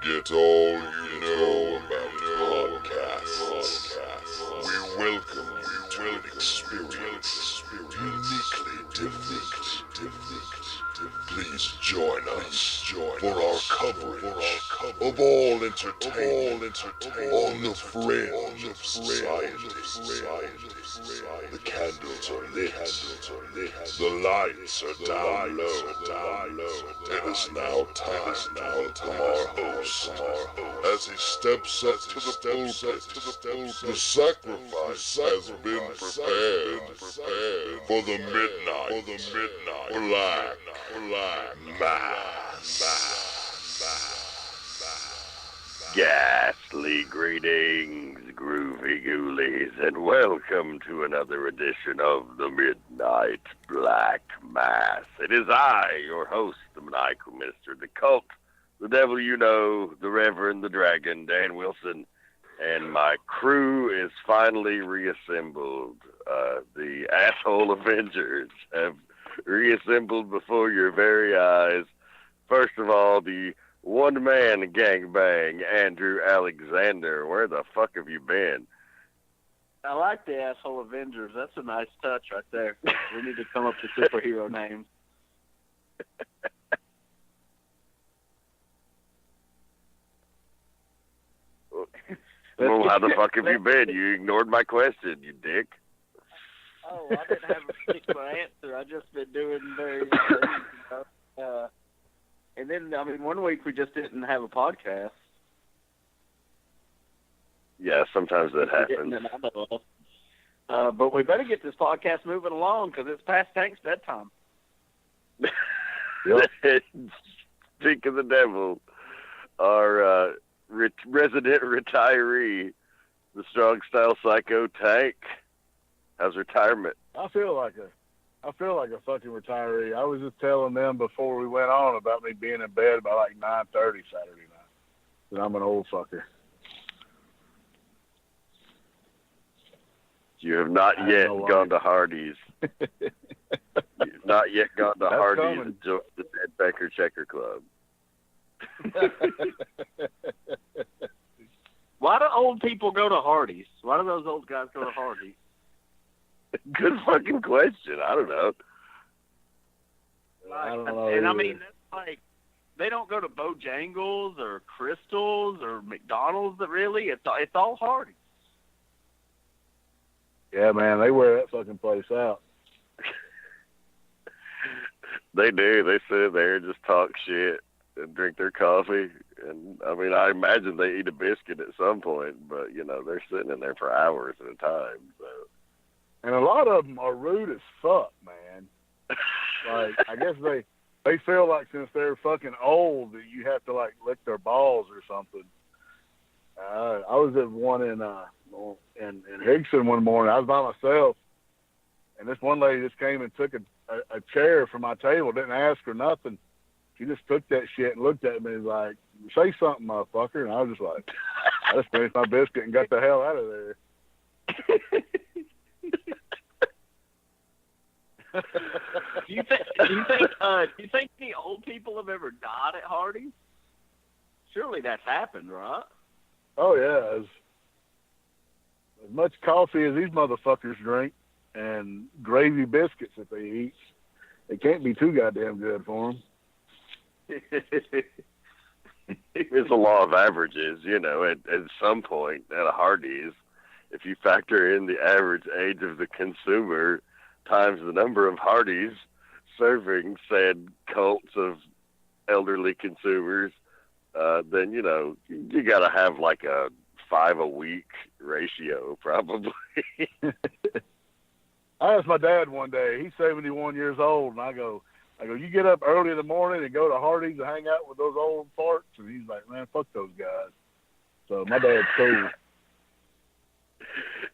Forget all you know about podcasts. We welcome you to an experience uniquely different. Please join us for our coverage of all entertainment on the fringe of society. The candles are lit, the lights are down low. It is now time to welcome our host as he steps up to the pulpit. The sacrifice has been prepared for the midnight black mass. Ghastly greetings, groovy ghoulies, and welcome to another edition of the Midnight Black Mass. It is I, your host, the maniacal minister, the cult, the devil you know, the Reverend, the Dragon, Dan Wilson, and my crew is finally reassembled. The asshole Avengers have reassembled before your very eyes. First of all, the one-man gangbang, Andrew Alexander. Where the fuck have you been? I like the asshole Avengers. That's a nice touch right there. We need to come up with superhero names. Well, how the fuck have you been? You ignored my question, you dick. Oh, I didn't have a particular answer. I just been doing very, and then, I mean, one week we just didn't have a podcast. Yeah, sometimes that happens. But we better get this podcast moving along because it's past Tank's bedtime. Speak of the devil, our resident retiree, the strong style psycho Tank. How's retirement? I feel like a fucking retiree. I was just telling them before we went on about me being in bed by like 9:30 Saturday night. That I'm an old fucker. You have not yet gone to Hardee's. You've not yet gone to Hardee's and joined the Dead Becker Checker Club. Why do old people go to Hardee's? Why do those old guys go to Hardee's? Good fucking question. I don't know. I don't know. And I mean, that's like, they don't go to Bojangles or Crystals or McDonald's. Really, it's all Hardee's. Yeah, man, they wear that fucking place out. They do. They sit there and just talk shit and drink their coffee. And I mean, I imagine they eat a biscuit at some point, but you know, they're sitting in there for hours at a time. So. And a lot of them are rude as fuck, man. Like, I guess they feel like since they're fucking old that you have to like lick their balls or something. I was at one in Hickson one morning. I was by myself, and this one lady just came and took a chair from my table. Didn't ask her nothing. She just took that shit and looked at me like, "Say something, motherfucker." And I was just like, I just finished my biscuit and got the hell out of there. Do you think any old people have ever died at Hardee's? Surely that's happened, right? Oh yeah, as much coffee as these motherfuckers drink and gravy biscuits that they eat, it can't be too goddamn good for them. It's a law of averages, you know. At some point at a Hardee's, if you factor in the average age of the consumer times the number of Hardee's serving said cults of elderly consumers, then, you know, you got to have like a 5 a week ratio, probably. I asked my dad one day, he's 71 years old, and I go, you get up early in the morning and go to Hardee's and hang out with those old farts? And he's like, man, fuck those guys. So my dad's cool.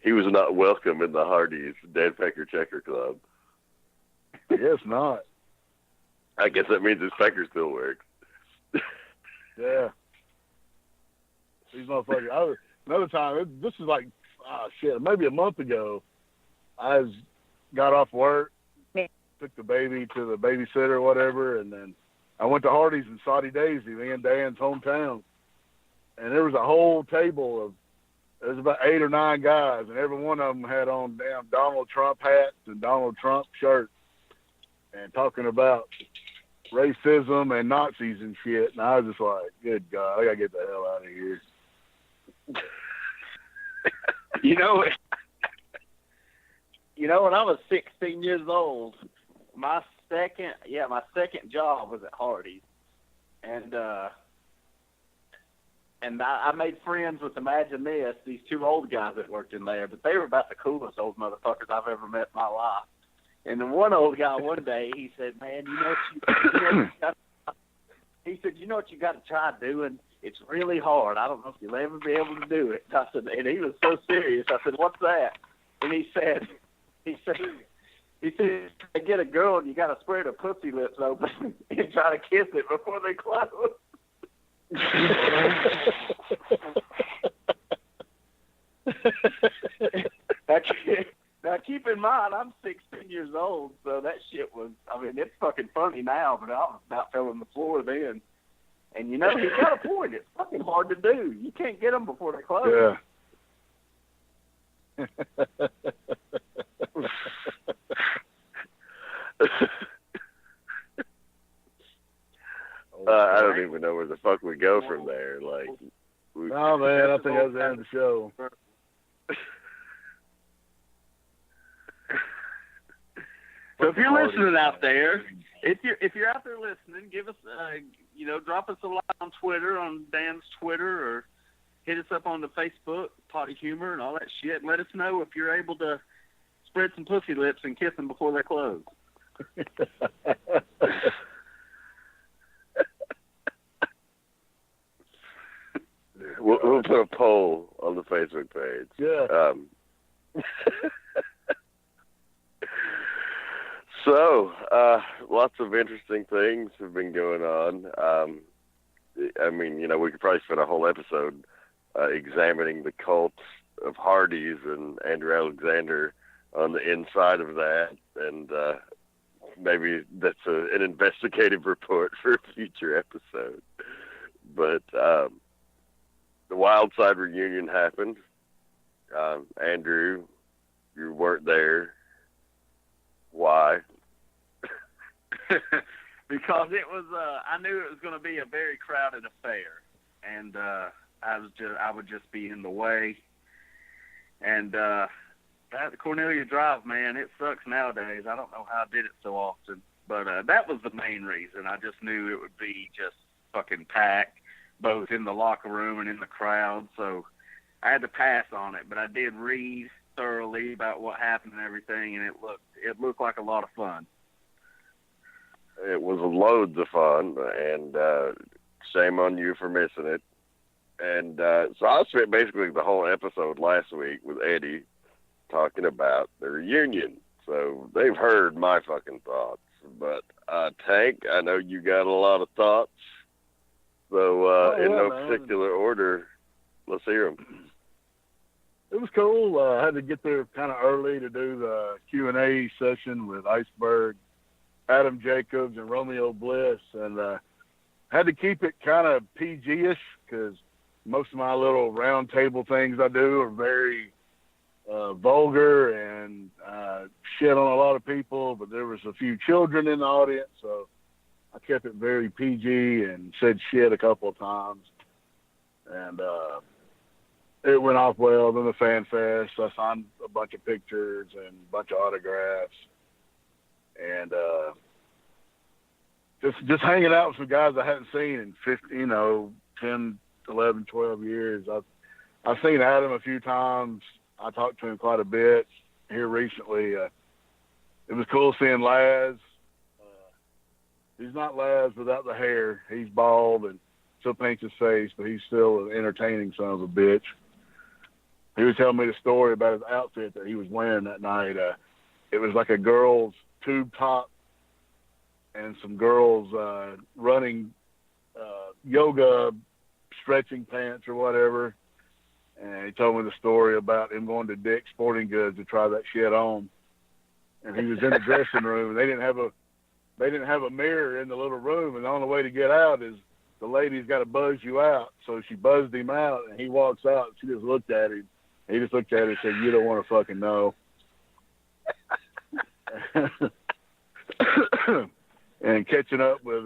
He was not welcome in the Hardee's Dead Pecker Checker Club. I guess not. I guess that means his pecker still works. Yeah. These motherfuckers. Another time, this is like, maybe a month ago, I got off work, took the baby to the babysitter or whatever, and then I went to Hardee's in Saudi Daisy, me and Dan's hometown. and there was a whole table of, there was about 8 or 9 guys, and every one of them had on damn Donald Trump hats and Donald Trump shirts, and talking about racism and Nazis and shit. And I was just like, good God, I gotta get the hell out of here. You know, when I was 16 years old, my second job was at Hardee's, and I made friends with, imagine this, these 2 old guys that worked in there, but they were about the coolest old motherfuckers I've ever met in my life. And then one old guy one day, he said, man, you know what you got to try doing? It's really hard. I don't know if you'll ever be able to do it. I said, and he was so serious. I said, what's that? And he said, to get a girl, you got to spread her pussy lips open and try to kiss it before they close. Now keep in mind, I'm 16 years old, so that shit was, I mean, it's fucking funny now, but I was about fell on the floor then. And he's got a point. It's fucking hard to do. You can't get them before they close. Yeah. I don't even know where the fuck we go from there. Like, oh man, I think that was the end of the show. So if you're listening out there, if you're out there listening, give us drop us a line on Twitter, on Dan's Twitter, or hit us up on the Facebook, Potty Humor, and all that shit, and let us know if you're able to spread some pussy lips and kiss them before they close. We'll put a poll on the Facebook page. Yeah. So, lots of interesting things have been going on. I mean, we could probably spend a whole episode examining the cult of Hardee's and Andrew Alexander on the inside of that, and maybe that's an investigative report for a future episode. But the Wild Side reunion happened. Andrew, you weren't there. Why? Because it was, I knew it was going to be a very crowded affair, and I would just be in the way. And that Cornelia Drive, man, it sucks nowadays. I don't know how I did it so often, but that was the main reason. I just knew it would be just fucking packed, both in the locker room and in the crowd. So I had to pass on it, but I did read thoroughly about what happened and everything, and it looked like a lot of fun. It was loads of fun, and shame on you for missing it. And so I spent basically the whole episode last week with Eddie talking about the reunion. So they've heard my fucking thoughts. But Tank, I know you got a lot of thoughts. So in no particular order, let's hear them. It was cool. I had to get there kind of early to do the Q&A session with Iceberg, Adam Jacobs, and Romeo Bliss, and had to keep it kind of PG-ish because most of my little round table things I do are very vulgar and shit on a lot of people, but there was a few children in the audience, so I kept it very PG and said shit a couple of times. And it went off well. Then the Fan Fest, I signed a bunch of pictures and a bunch of autographs. And just hanging out with some guys I hadn't seen in 10, 11, 12 years. I've seen Adam a few times. I talked to him quite a bit here recently. It was cool seeing Laz. He's not Laz without the hair. He's bald and still paints his face, but he's still an entertaining son of a bitch. He was telling me the story about his outfit that he was wearing that night. It was like a girl's tube top and some girls running yoga stretching pants or whatever. And he told me the story about him going to Dick's Sporting Goods to try that shit on. And he was in the dressing room, and they didn't have a mirror in the little room, and the only way to get out is the lady's got to buzz you out. So she buzzed him out, and he walks out. And she just looked at him. He just looked at her and said, "You don't want to fucking know." And catching up with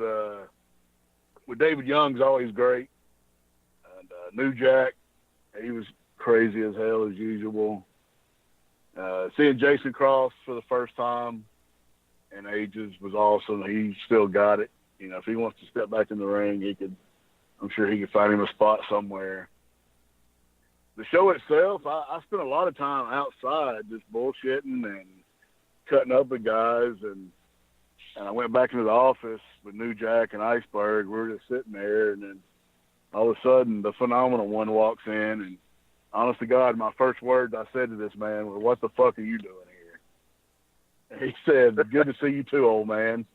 David Young's always great. And New Jack, he was crazy as hell as usual. Seeing Jason Cross for the first time in ages was awesome. He still got it. You know, if he wants to step back in the ring, I'm sure he could find him a spot somewhere. The show itself, I spent a lot of time outside just bullshitting and cutting up with guys, and I went back into the office with New Jack and Iceberg. We were just sitting there, and then all of a sudden the Phenomenal One walks in, and honest to God, my first words I said to this man were, "What the fuck are you doing here?" And he said, "Good to see you too, old man."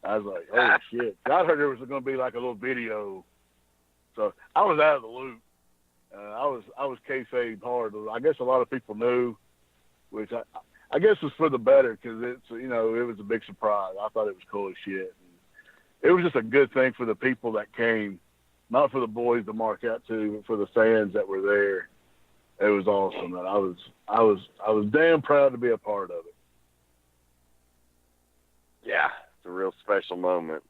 I was like, "Holy shit." I heard there was going to be like a little video. So I was out of the loop. I was kayfabe hard. I guess a lot of people knew, which I guess was for the better, because it was a big surprise. I thought it was cool as shit. And it was just a good thing for the people that came, not for the boys to mark out to, but for the fans that were there. It was awesome, and I was damn proud to be a part of it. Yeah, it's a real special moment.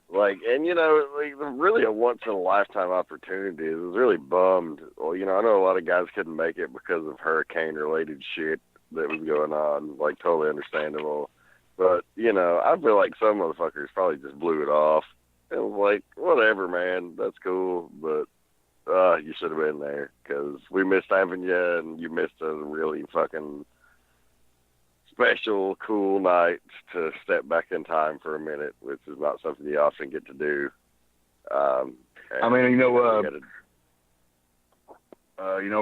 Really a once-in-a-lifetime opportunity. It was really bummed. Well, I know a lot of guys couldn't make it because of hurricane-related shit that was going on, like, totally understandable. But, I feel like some motherfuckers probably just blew it off. It was like, whatever, man, that's cool, but you should have been there, because we missed having you, and you missed a really fucking special, cool night to step back in time for a minute, which is not something you often get to do.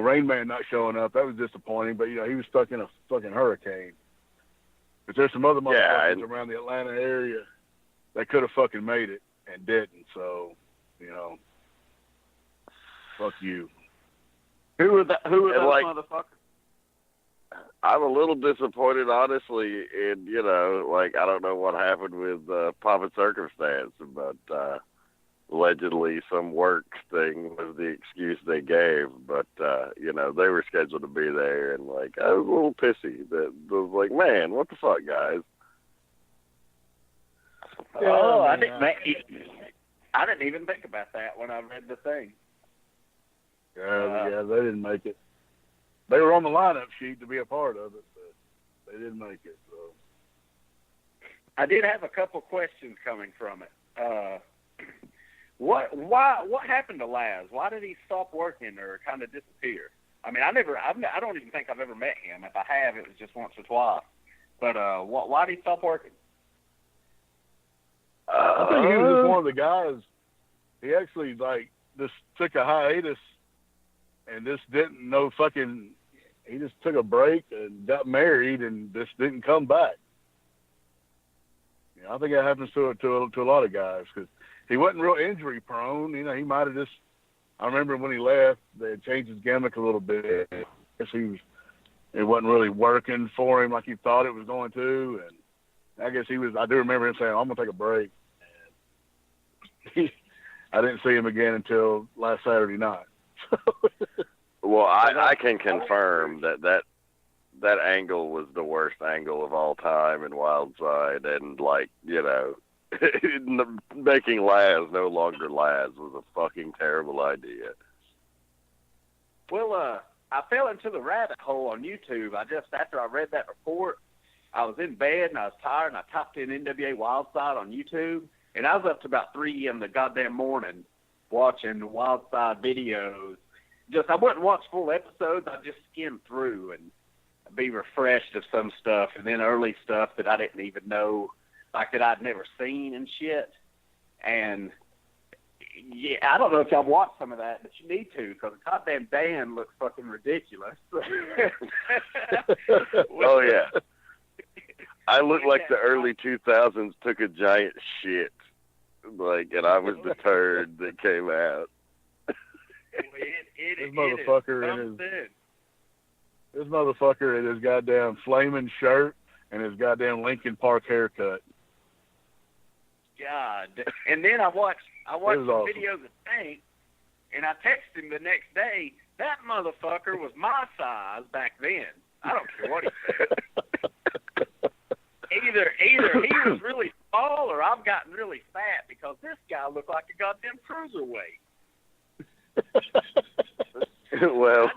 Rain Man not showing up, that was disappointing, but, he was stuck in a fucking hurricane. But there's some other motherfuckers around the Atlanta area that could have fucking made it and didn't, so, fuck you. Who were those motherfuckers? I'm a little disappointed, honestly, in, I don't know what happened with Pomp and Circumstance, but allegedly some work thing was the excuse they gave, but, they were scheduled to be there, and, I was a little pissy. That was like, man, what the fuck, guys? I didn't even think about that when I read the thing. Yeah, they didn't make it. They were on the lineup sheet to be a part of it, but they didn't make it. So I did have a couple questions coming from it. What happened to Laz? Why did he stop working or kind of disappear? I mean, I don't even think I've ever met him. If I have, it was just once or twice. But why did he stop working? I think he was just one of the guys. He actually just took a hiatus and just didn't know fucking. He just took a break and got married and just didn't come back. I think that happens to a lot of guys, because he wasn't real injury prone. He might have just. I remember when he left, they had changed his gimmick a little bit. I guess it wasn't really working for him like he thought it was going to, and I guess he was. I do remember him saying, "I'm gonna take a break." And I didn't see him again until last Saturday night. Well, I can confirm that angle was the worst angle of all time in Wildside, and making Laz no longer Laz was a fucking terrible idea. Well, I fell into the rabbit hole on YouTube. After I read that report, I was in bed and I was tired, and I typed in NWA Wildside on YouTube, and I was up to about 3 in the goddamn morning watching Wildside videos. I wouldn't watch full episodes. I'd just skim through and be refreshed of some stuff, and then early stuff that I didn't even know, that I'd never seen and shit. And yeah, I don't know if y'all watched some of that, but you need to, because the goddamn band looks fucking ridiculous. Oh yeah, I look like the early 2000s took a giant shit, and I was the turd that came out. This motherfucker in his goddamn flaming shirt and his goddamn Linkin Park haircut. God. And then I watched some awesome. videos of Tank, and I texted him the next day. That motherfucker was my size back then. I don't care what he said. Either he was really small or I've gotten really fat because this guy looked like a goddamn cruiserweight. Well,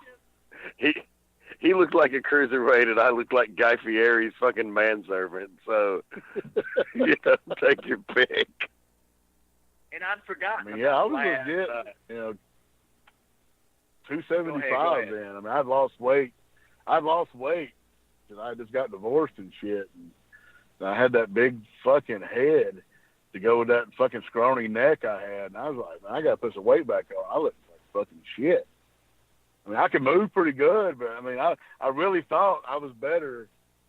he looked like a cruiserweight, and I looked like Guy Fieri's fucking manservant. So, take your pick. And I'd forgotten. I was legit, 275 then. I mean, I'd lost weight because I just got divorced and shit. And I had that big fucking head to go with that fucking scrawny neck I had. And I was like, man, I got to put some weight back on. I look like fucking shit. I mean, I could move pretty good, but I mean, I really thought I was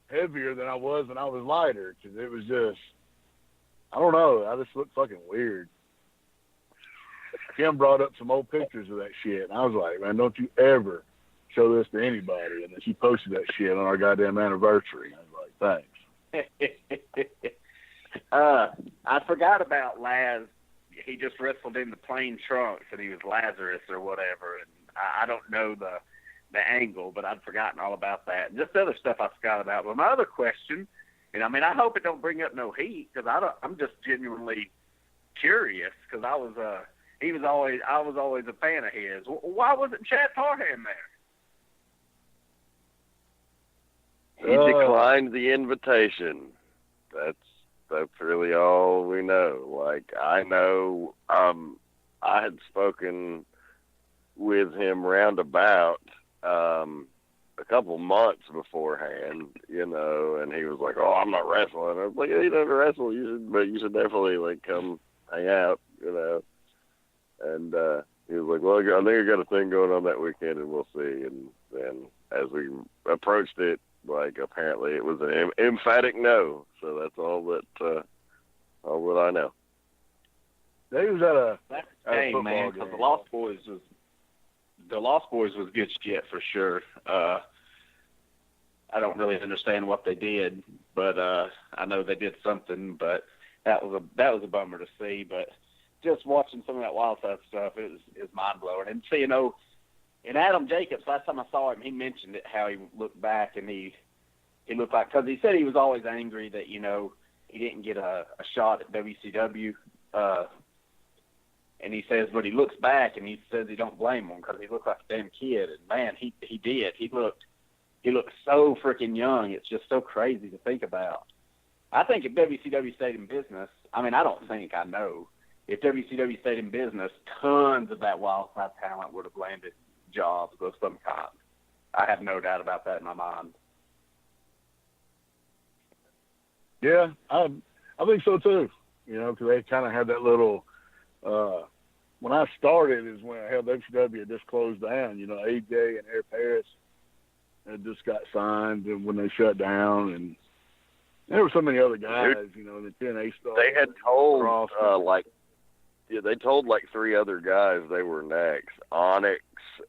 heavier than I was when I was lighter, because it was just, I don't know, I just looked fucking weird. Kim brought up some old pictures of that shit, and I was like, man, don't you ever show this to anybody. And then she posted that shit on our goddamn anniversary. I was like, thanks. I forgot about Laz. He just wrestled in the plain trunks, and he was Lazarus or whatever, and I don't know the angle, but I'd forgotten all about that. And just other stuff I forgot about. But my other question, and I mean, I hope it don't bring up no heat, because I'm just genuinely curious, because I was always a fan of his. Why wasn't Chad Parham there? He declined the invitation. That's really all we know. Like, I know, I had spoken with him roundabout a couple months beforehand, and he was like, "Oh, I'm not wrestling." I was like, "Yeah, you don't wrestle, you should definitely like come hang out, And he was like, "Well, I think I got a thing going on that weekend, and we'll see." And then as we approached it, like, apparently it was an emphatic no. So that's all that I know. He was at a football game. The Lost Boys was good shit for sure. I don't really understand what they did, but I know they did something. But that was a bummer to see. But just watching some of that Wild South stuff, it was mind blowing. And so, and Adam Jacobs, last time I saw him, he mentioned it, how he looked back and he looked like, because he said he was always angry that he didn't get a shot at WCW. And he says, but he looks back and he says he don't blame him because he looked like a damn kid. And man, he did. He looked so freaking young. It's just so crazy to think about. I think if WCW stayed in business, I mean, I know. If WCW stayed in business, tons of that Wild South talent would have landed jobs of some kind. I have no doubt about that in my mind. Yeah, I think so too. Because they kind of had that little. When I started is when WCW had just closed down. AJ and Air Paris had just got signed, and when they shut down, and there were so many other guys. The TNA stars. They had told they told like three other guys they were next. Onyx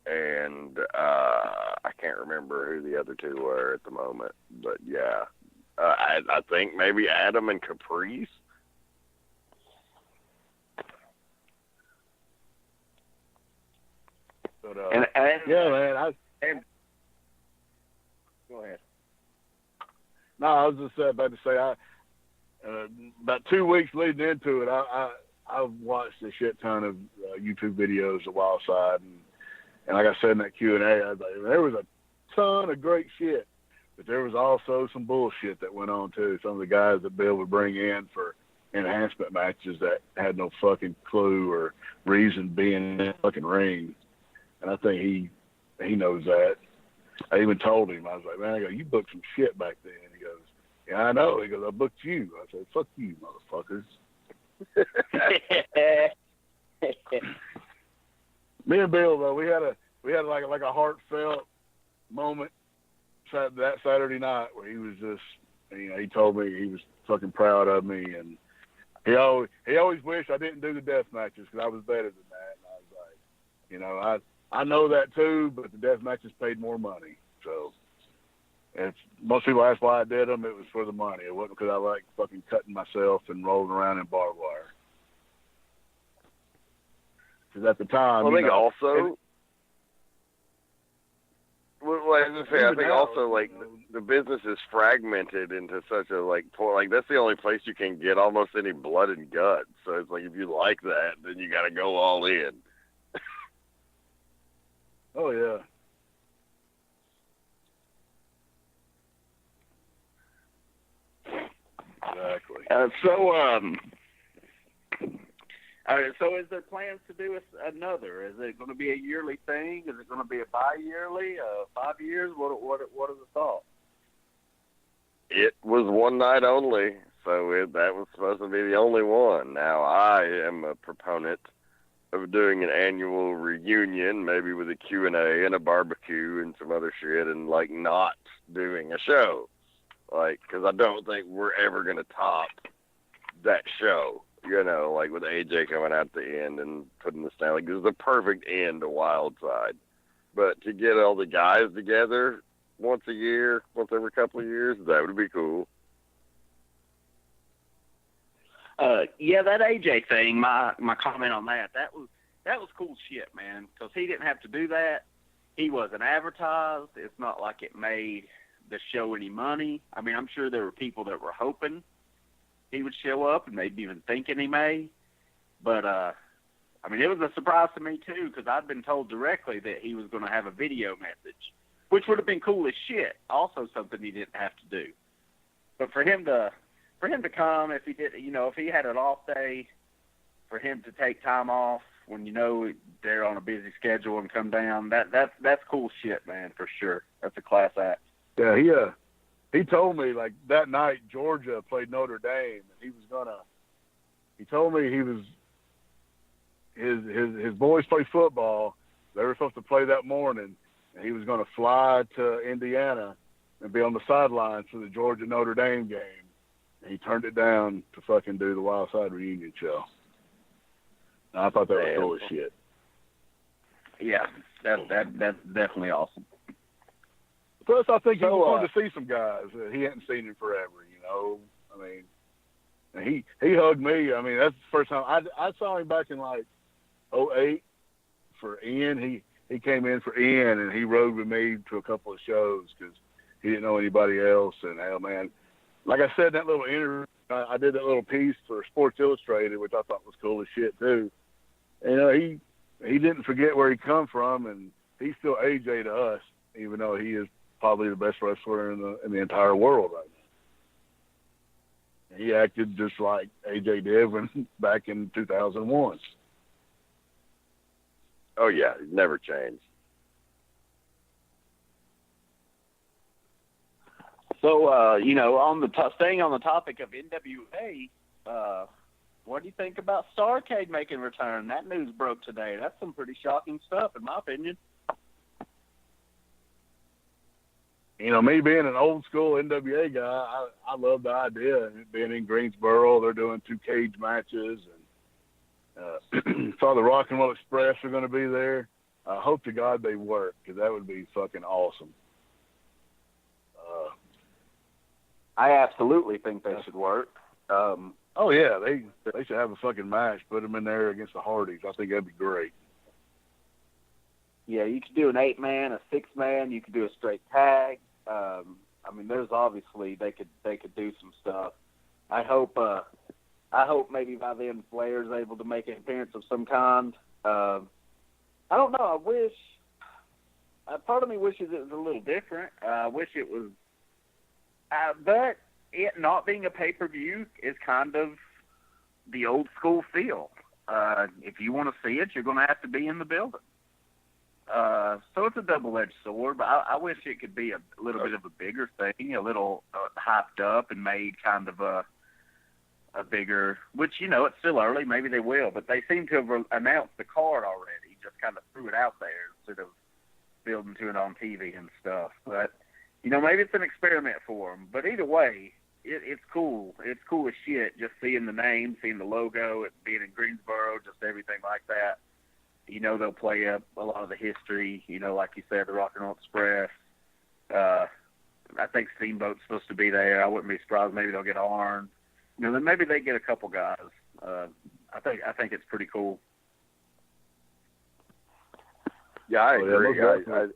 and I can't remember who the other two were at the moment, but yeah, I think maybe Adam and Caprice. But, yeah, man. Go ahead. No, I was just about to say, about 2 weeks leading into it, I've watched a shit ton of YouTube videos of Wild Side, and like I said in that Q&A, I was like, there was a ton of great shit, but there was also some bullshit that went on too. Some of the guys that Bill would bring in for enhancement matches that had no fucking clue or reason being in the fucking ring. And I think he knows that. I even told him, I was like, man, you booked some shit back then. He goes, yeah, I know. He goes, I booked you. I said, fuck you, motherfuckers. Me and Bill, though, we had like a heartfelt moment that Saturday night where he was just, he told me he was fucking proud of me, and he always wished I didn't do the death matches because I was better than that. And I was like, I know that too, but the death matches paid more money. So if most people ask why I did them, it was for the money. It wasn't because I like fucking cutting myself and rolling around in barbed wire. Because at the time, Well, I think know, also. Well, I was gonna say, I think now, also like the business is fragmented into such a like point. Like that's the only place you can get almost any blood and guts. So it's like if you like that, then you got to go all in. Oh yeah. Exactly. So is there plans to do another? Is it going to be a yearly thing? Is it going to be a bi-yearly? 5 years? What are the thoughts? It was one night only, so that was supposed to be the only one. Now I am a proponent of doing an annual reunion, maybe with a Q&A and a barbecue and some other shit, and like not doing a show, like because I don't think we're ever gonna top that show. You know, like with AJ coming out at the end and putting the stand, like this is the perfect end to Wildside. But to get all the guys together once a year, once every couple of years, that would be cool. Yeah, that AJ thing. My comment on that was cool shit, man. Because he didn't have to do that. He wasn't advertised. It's not like it made the show any money. I mean, I'm sure there were people that were hoping he would show up and maybe even thinking he may. But, I mean, it was a surprise to me, too, because I'd been told directly that he was going to have a video message, which would have been cool as shit. Also something he didn't have to do. But for him to come, if he did, you know, if he had an off day, for him to take time off when you know they're on a busy schedule and come down, that's cool shit, man, for sure. That's a class act. Yeah, he told me like that night Georgia played Notre Dame, and he told me his boys play football. They were supposed to play that morning, and he was going to fly to Indiana and be on the sidelines for the Georgia Notre Dame game. And he turned it down to fucking do the Wildside reunion show. And I thought that was cool as shit. Yeah, that's definitely awesome. Plus, I think he was going to see some guys that he hadn't seen in forever. You know, I mean, and he hugged me. I mean, that's the first time I saw him back in like 2008 for Ian. He came in for Ian, and he rode with me to a couple of shows because he didn't know anybody else. And hell, man, like I said in that little interview, I did that little piece for Sports Illustrated, which I thought was cool as shit too. And, you know, he didn't forget where he come from, and he's still AJ to us, even though he is probably the best wrestler in the entire world right now. He acted just like AJ did when back in 2001. Oh yeah, he's never changed. So, you know, staying on the topic of NWA, what do you think about Starrcade making a return? That news broke today. That's some pretty shocking stuff, in my opinion. You know, me being an old school NWA guy, I love the idea. Being in Greensboro, they're doing 2 cage matches, and saw the Rock and Roll Express are going to be there. I hope to God they work, because that would be fucking awesome. I absolutely think they should work. Oh yeah, they should have a fucking match. Put them in there against the Hardys. I think that'd be great. Yeah, you could do an 8-man, a 6-man. You could do a straight tag. I mean, there's obviously they could do some stuff. I hope maybe by then Flair's able to make an appearance of some kind. I don't know. I wish. Part of me wishes it was a little different. I wish it was. But it not being a pay-per-view is kind of the old school feel. If you want to see it, you're going to have to be in the building. So it's a double-edged sword, but I wish it could be a little bit of a bigger thing, a little hyped up and made kind of a bigger, which, you know, it's still early. Maybe they will, but they seem to have announced the card already, just kind of threw it out there instead of building to it on TV and stuff. But, you know, maybe it's an experiment for them. But either way, it's cool. It's cool as shit just seeing the name, seeing the logo, it being in Greensboro, just everything like that. You know, they'll play up a lot of the history, you know, like you said, the Rock and Roll Express. I think Steamboat's supposed to be there. I wouldn't be surprised. Maybe they'll get Arn. You know, then maybe they get a couple guys. I think it's pretty cool. Yeah, I Oh, yeah, agree. most definitely.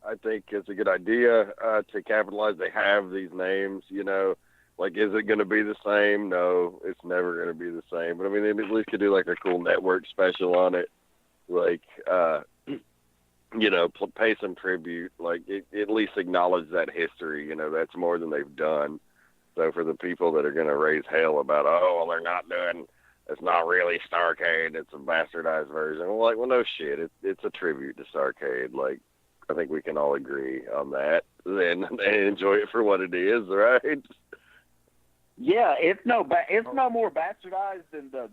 I think it's a good idea to capitalize. They have these names, you know. Like, is it going to be the same? No, it's never going to be the same. But, I mean, they at least could do, like, a cool network special on it. Like, you know, pay some tribute. Like, at least acknowledge that history. You know, that's more than they've done. So for the people that are going to raise hell about, oh, well, they're not doing, it's not really Starcade, it's a bastardized version. Well, like, well, no shit. It's a tribute to Starcade. Like, I think we can all agree on that. Then enjoy it for what it is, right? Yeah, it's no more bastardized than the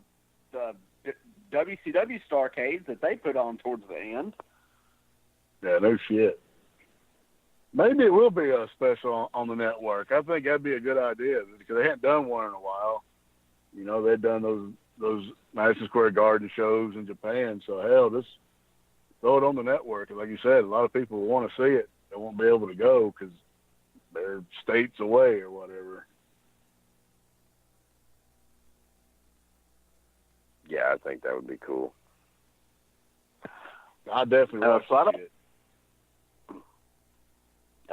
WCW Starcades that they put on towards the end. Yeah, no shit. Maybe it will be a special on the network. I think that'd be a good idea because they hadn't done one in a while. You know, they'd done those Madison Square Garden shows in Japan. So hell, just throw it on the network. And like you said, a lot of people will want to see it. They won't be able to go because they're states away or whatever. Yeah, I think that would be cool. I definitely watch so it.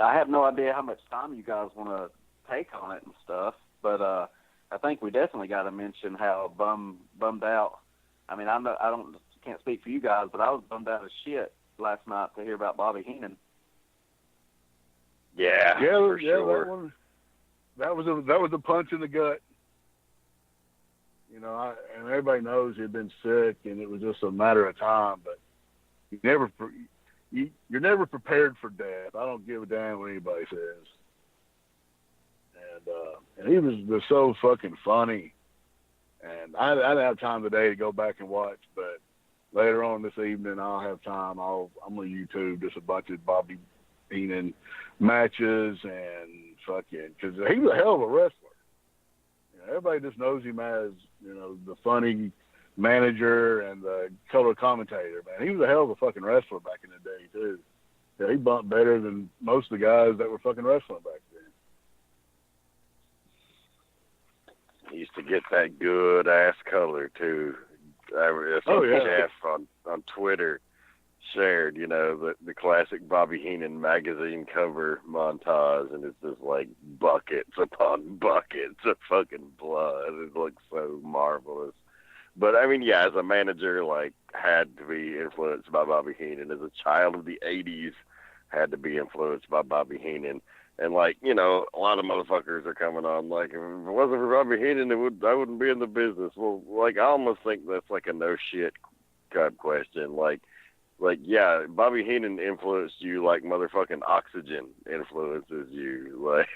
I have no idea how much time you guys want to take on it and stuff, but I think we definitely got to mention how bummed out. I mean, can't speak for you guys, but I was bummed out as shit last night to hear about Bobby Heenan. Yeah, for sure. That was a punch in the gut. You know, and everybody knows he'd been sick, and it was just a matter of time. But you're never prepared for death. I don't give a damn what anybody says. And he was just so fucking funny. And I didn't have time today to go back and watch, but later on this evening I'll have time. I'm gonna YouTube just a bunch of Bobby Heenan matches and fucking because he was a hell of a wrestler. You know, everybody just knows him as, you know, the funny manager and the color commentator. Man, he was a hell of a fucking wrestler back in the day too. Yeah, he bumped better than most of the guys that were fucking wrestling back then. He used to get that good ass color too. Jeff on Twitter shared, you know, the classic Bobby Heenan magazine cover montage, and it's just like buckets upon buckets of fucking blood. It looks so marvelous. But I mean, yeah, as a manager, like, had to be influenced by Bobby Heenan. As a child of the '80s, had to be influenced by Bobby Heenan. And like, you know, a lot of motherfuckers are coming on like, if it wasn't for Bobby Heenan, I wouldn't be in the business. Well, like, I almost think that's like a no shit kind of question. Like, yeah, Bobby Heenan influenced you like motherfucking oxygen influences you. Like,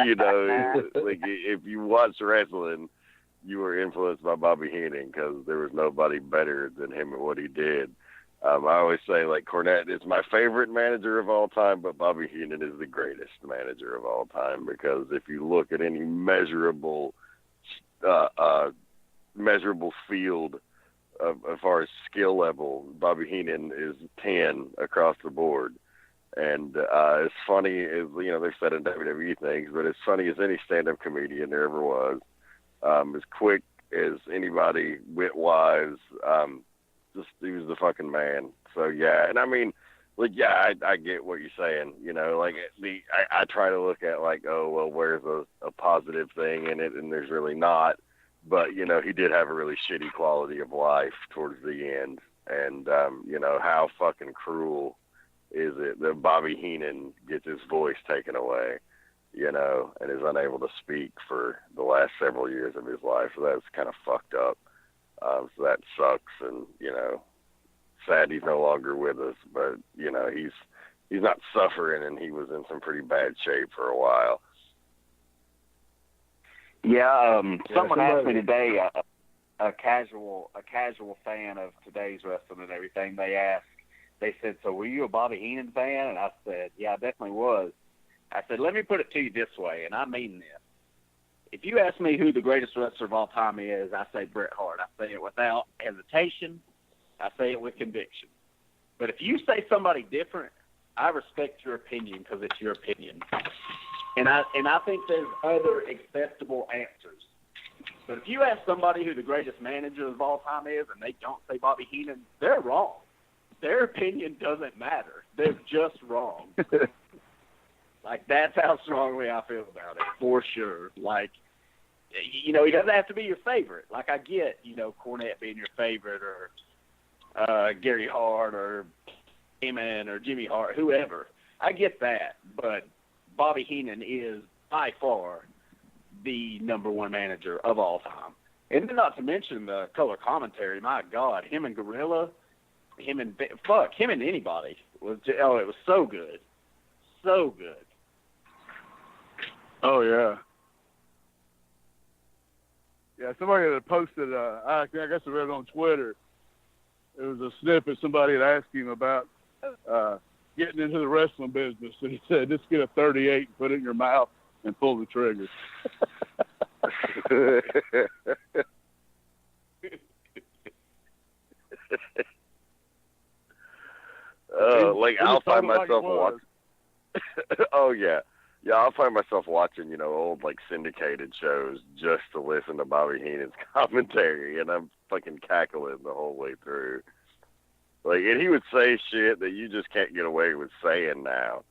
you know, like if you watch wrestling, you were influenced by Bobby Heenan because there was nobody better than him at what he did. I always say, like, Cornette is my favorite manager of all time, but Bobby Heenan is the greatest manager of all time because if you look at any measurable field as far as skill level, Bobby Heenan is 10 across the board. And as funny as, you know, they're said in WWE things, but as funny as any stand-up comedian there ever was, as quick as anybody wit-wise, just he was the fucking man. So yeah, and I mean, like, yeah, I get what you're saying. You know, like I try to look at like, oh well, where's a positive thing in it, and there's really not. But you know, he did have a really shitty quality of life towards the end, and you know, how fucking cruel is it that Bobby Heenan gets his voice taken away, you know, and is unable to speak for the last several years of his life. So that's kind of fucked up. So that sucks, and you know, sad he's no longer with us. But you know, he's not suffering, and he was in some pretty bad shape for a while. Yeah, someone asked me today, a casual fan of today's wrestling and everything. They said, "So were you a Bobby Heenan fan?" And I said, "Yeah, I definitely was." I said, "Let me put it to you this way, and I mean this. If you ask me who the greatest wrestler of all time is, I say Bret Hart. I say it without hesitation. I say it with conviction. But if you say somebody different, I respect your opinion because it's your opinion. And I think there's other acceptable answers. But if you ask somebody who the greatest manager of all time is and they don't say Bobby Heenan, they're wrong. their opinion doesn't matter. They're just wrong. Like, that's how strongly I feel about it, for sure. Like, you know, he doesn't have to be your favorite. Like, I get, you know, Cornette being your favorite, or Gary Hart, or Heyman, or Jimmy Hart, whoever. I get that, but Bobby Heenan is by far the number one manager of all time. And then not to mention the color commentary. My God, him and Gorilla, him and anybody was it was so good, so good. Oh yeah, yeah. Somebody had posted. I guess I read it on Twitter. It was a snippet. Somebody had asked him about getting into the wrestling business, and he said, "Just get a 38 and put it in your mouth and pull the trigger." Like I'll find myself watching. Oh yeah. Yeah, I'll find myself watching, you know, old, like, syndicated shows just to listen to Bobby Heenan's commentary, and I'm fucking cackling the whole way through. Like, and he would say shit that you just can't get away with saying now,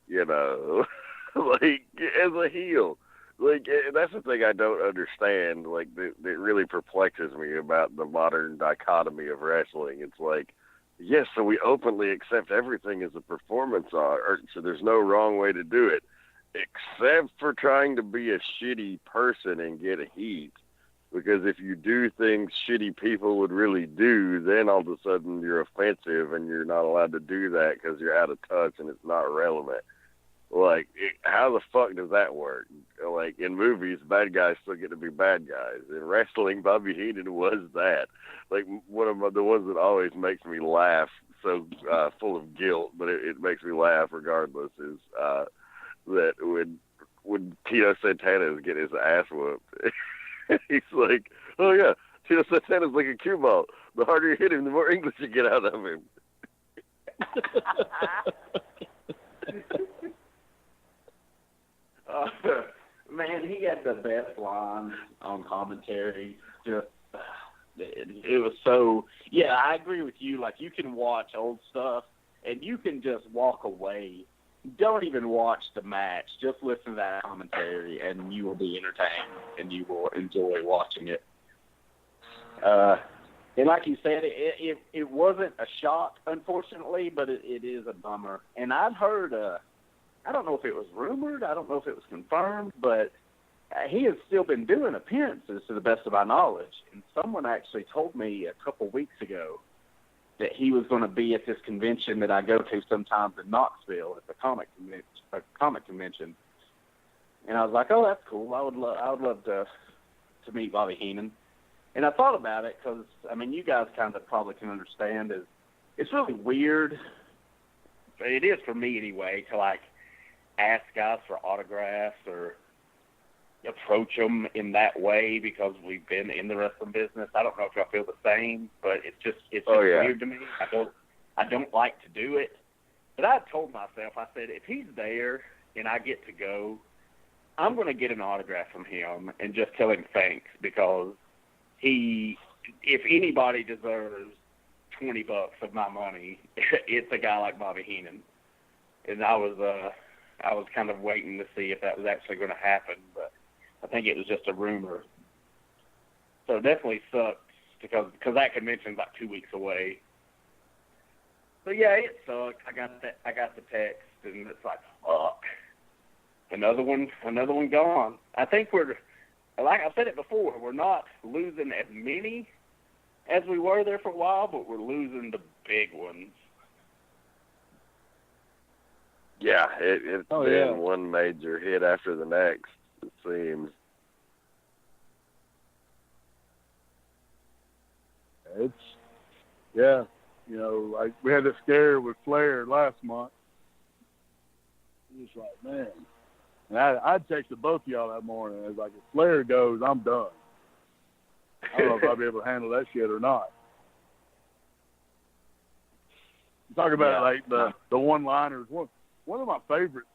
you know, like, as a heel. Like, that's the thing I don't understand, like, that really perplexes me about the modern dichotomy of wrestling. It's like, yes, so we openly accept everything as a performance art, so there's no wrong way to do it. Except for trying to be a shitty person and get a heat. Because if you do things shitty people would really do, then all of a sudden you're offensive and you're not allowed to do that because you're out of touch and it's not relevant. Like, how the fuck does that work? Like, in movies, bad guys still get to be bad guys. In wrestling, Bobby Heenan was that. Like, one of the ones that always makes me laugh, so full of guilt, but it makes me laugh regardless, is that when Tito Santana is getting his ass whooped, he's like, "Oh yeah, Tito Santana's like a cue ball. The harder you hit him, the more English you get out of him." Man, he had the best lines on commentary. Just it was so. Yeah, I agree with you. Like, you can watch old stuff and you can just walk away. Don't even watch the match. Just listen to that commentary, and you will be entertained, and you will enjoy watching it. And like you said, it wasn't a shock, unfortunately, but it is a bummer. And I'd heard, I don't know if it was rumored, I don't know if it was confirmed, but he has still been doing appearances to the best of my knowledge. And someone actually told me a couple weeks ago that he was going to be at this convention that I go to sometimes in Knoxville at the comic convention. And I was like, oh, that's cool. I would love to meet Bobby Heenan. And I thought about it because, I mean, you guys kind of probably can understand it's really weird. It is for me anyway, to like ask guys for autographs or approach them in that way because we've been in the wrestling business. I don't know if y'all feel the same, but it's just weird to me. I don't like to do it. But I told myself, I said, if he's there and I get to go, I'm going to get an autograph from him and just tell him thanks, because if anybody deserves $20 of my money, it's a guy like Bobby Heenan. And I was kind of waiting to see if that was actually going to happen, but I think it was just a rumor. So it definitely sucks because that convention's like 2 weeks away. So yeah, it sucked. I got the text, and it's like, fuck, another one gone. I think we're, like I said it before, we're not losing as many as we were there for a while, but we're losing the big ones. Yeah, it's been one major hit after the next, it seems. You know, like we had a scare with Flair last month. It was like, man. And I texted both of y'all that morning. I was like, if Flair goes, I'm done. I don't know if I'll be able to handle that shit or not. Talk about like the one-liners. One of my favorites.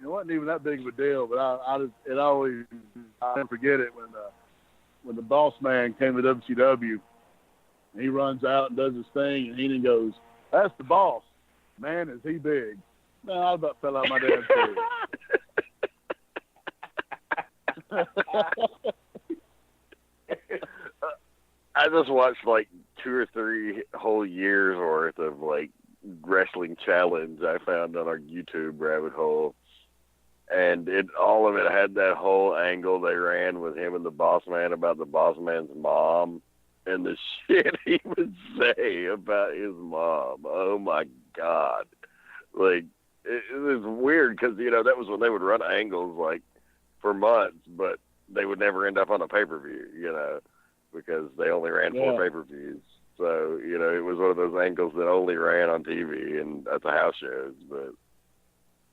It wasn't even that big of a deal, but I never forget it when the boss man came to WCW. And he runs out and does his thing, and Heenan goes, That's the boss. Man, is he big. Man, I about fell out my damn chair. I just watched like 2 or 3 whole years worth of like wrestling challenge I found on our YouTube rabbit hole. And all of it had that whole angle they ran with him and the boss man about the boss man's mom and the shit he would say about his mom. Oh my God. Like, it was weird because, that was when they would run angles like for months, but they would never end up on a pay-per-view, because they only ran 4 pay-per-views. So, it was one of those angles that only ran on TV and at the house shows, but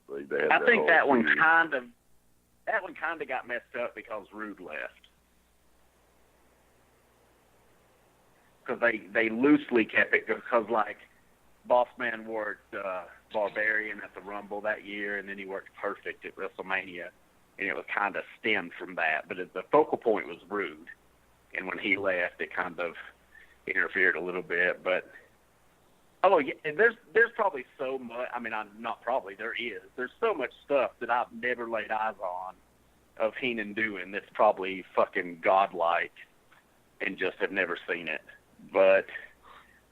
like I think that one kind of got messed up because Rude left. Because they loosely kept it because like Bossman worked Barbarian at the Rumble that year, and then he worked Perfect at WrestleMania, and it was kind of stemmed from that. But the focal point was Rude, and when he left, it kind of interfered a little bit. But and there's probably so much. I mean, not probably. There is. There's so much stuff that I've never laid eyes on of Heenan doing that's probably fucking godlike, and just have never seen it. But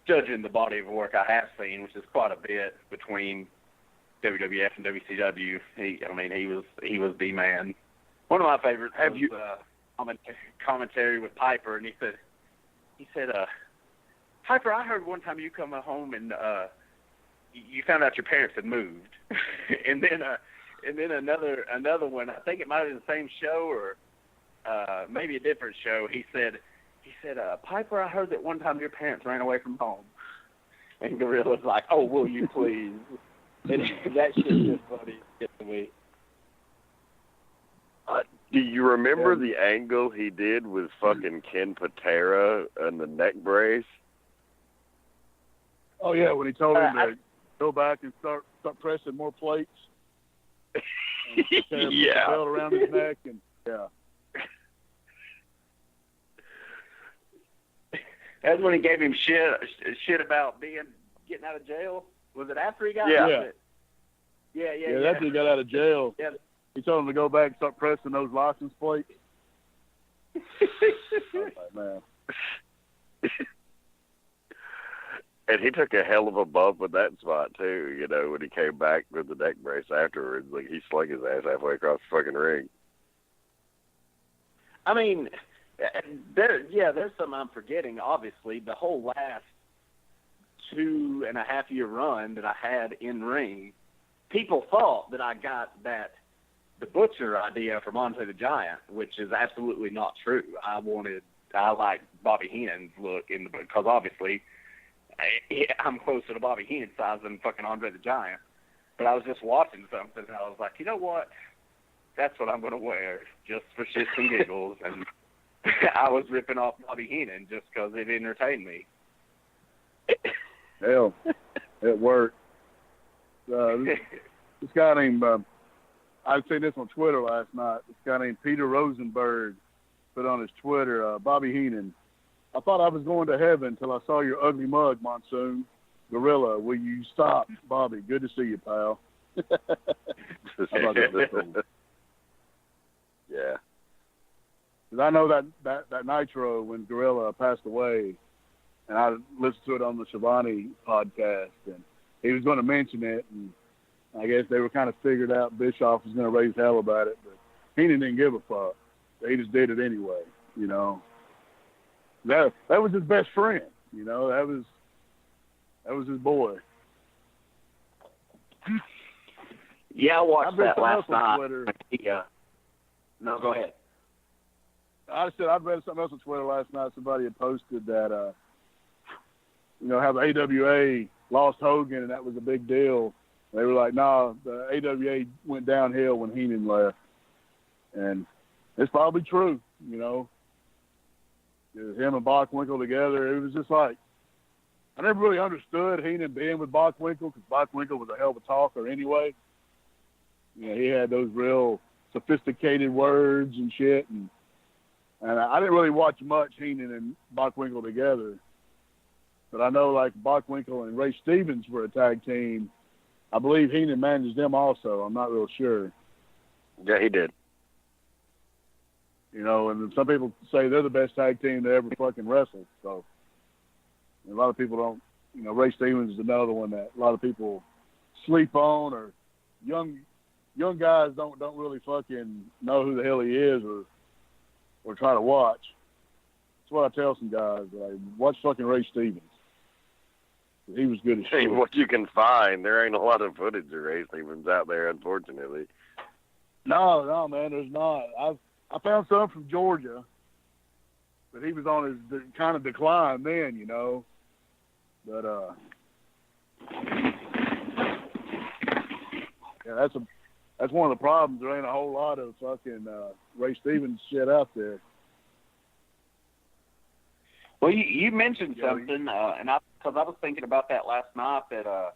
judging the body of work I have seen, which is quite a bit between WWF and WCW, he was the man. One of my favorites was commentary with Piper, and he said, Piper, I heard one time you come home and you found out your parents had moved, and then another one. I think it might have been the same show or maybe a different show. He said, Piper, I heard that one time your parents ran away from home, and Gorilla's like, oh, will you please? And that shit's just funny to me. Do you remember the angle he did with fucking Ken Patera and the neck brace? Oh yeah, when he told him to go back and start pressing more plates. And yeah. Belt around his neck and That's when he gave him shit about getting out of jail. Was it after he got out of it? Yeah. That's when he got out of jail. Yeah. He told him to go back and start pressing those license plates. Oh, man. And he took a hell of a bump with that spot too, when he came back with the neck brace afterwards. Like, he slung his ass halfway across the fucking ring. I mean, there's something I'm forgetting. Obviously, the whole last 2.5 year run that I had in ring, people thought that I got the Butcher idea from Andre the Giant, which is absolutely not true. I like Bobby Heenan's look because obviously I'm closer to Bobby Heenan's size than fucking Andre the Giant. But I was just watching something and I was like, you know what? That's what I'm going to wear just for shits and giggles. And I was ripping off Bobby Heenan just because it entertained me. Hell, it worked. This guy named, I'd seen this on Twitter last night. This guy named Peter Rosenberg put on his Twitter, Bobby Heenan, I thought I was going to heaven till I saw your ugly mug, Monsoon. Gorilla, will you stop? Bobby, good to see you, pal. I thought that was cool. Yeah. Because I know that Nitro, when Gorilla passed away, and I listened to it on the Shivani podcast, and he was going to mention it, and I guess they were kind of figured out Bischoff was going to raise hell about it, but Heenan didn't give a fuck. He just did it anyway, That was his best friend, That was his boy. Yeah, I watched that last night. Yeah. No, go ahead. I said I'd read something else on Twitter last night. Somebody had posted that, how the AWA lost Hogan and that was a big deal. They were like, nah, the AWA went downhill when Heenan left. And it's probably true, It was him and Bockwinkel together. It was just like, I never really understood Heenan being with Bockwinkel because Bockwinkel was a hell of a talker anyway. He had those real sophisticated words and shit. And I didn't really watch much Heenan and Bockwinkel together. But I know like Bockwinkel and Ray Stevens were a tag team. I believe Heenan managed them also. I'm not real sure. Yeah, he did. You know, and some people say they're the best tag team that ever fucking wrestled. So a lot of people don't. You know, Ray Stevens is another one that a lot of people sleep on, or young guys don't really fucking know who the hell he is, or try to watch. That's what I tell some guys. Like, watch fucking Ray Stevens. He was good as shit. What you can find, there ain't a lot of footage of Ray Stevens out there, unfortunately. No, man, there's not. I found some from Georgia, but he was on his kind of decline then, you know. But yeah, that's one of the problems. There ain't a whole lot of fucking Ray Stevens shit out there. Well, you mentioned something, because I was thinking about that last night, that